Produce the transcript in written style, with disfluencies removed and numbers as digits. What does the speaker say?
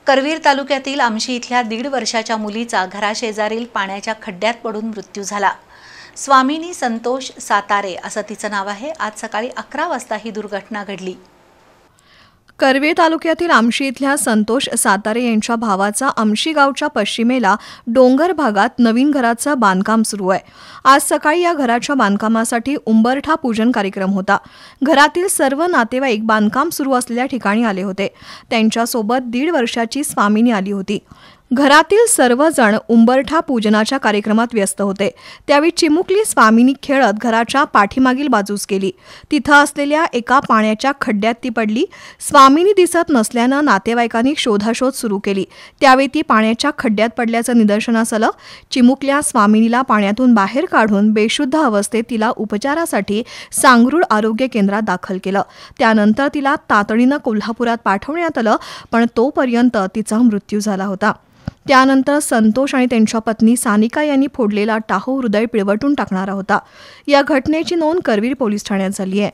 करवीर तालुक्यातील आमशी इथल्या 1.5 वर्षाच्या मुलीचा घराशेजारील पाण्याच्या खड्ड्यात पडून मृत्यू झाला। स्वामिनी संतोष सातारे असं तिचं नाव आहे। आज सकाळी 11 वाजता ही दुर्घटना घडली। करवीर तालुक्यातील आमशी इथल्या संतोष सातारे यांच्या भावाचा आमशी गावच्या पश्चिमेला डोंगर भागात नवीन घराचं बांधकाम सुरू आहे। आज सकाळी या घराच्या बांधकामासाठी उंबरठा पूजन कार्यक्रम होता। घरातील सर्व नातेवाईक बांधकाम सुरू असलेल्या ठिकाणी आले होते। त्यांच्यासोबत 1.5 वर्षाची स्वामिनी आली होती। घरातील सर्वजण उंबरठा पूजनाच्या कार्यक्रमात व्यस्त होते। त्यावेळी चिमुकली स्वामिनी खेळत घराच्या पाठीमागील बाजूस गेली। तिथं असलेल्या एका पाण्याच्या खड्ड्यात ती पडली। स्वामिनी दिसत नसल्यानं नातेवाईकांनी शोधाशोध सुरू केली। त्यावेळी ती पाण्याच्या खड्ड्यात पडल्याचं निदर्शनास आलं। चिमुकल्या स्वामिनीला पाण्यातून बाहेर काढून बेशुद्ध अवस्थेत तिला उपचारासाठी सांगरूळ आरोग्य केंद्रात दाखल केलं। त्यानंतर तिला तातडीनं कोल्हापुरात पाठवण्यात आलं, पण तोपर्यंत तिचा मृत्यू झाला होता। त्यानंतर संतोष आणि त्यांच्या पत्नी सानिका यांनी फोडलेला टाहो हृदय पिळवटून टाकणारा होता। या घटनेची नोंद करवीर पोलीस ठाण्यात झाली आहे।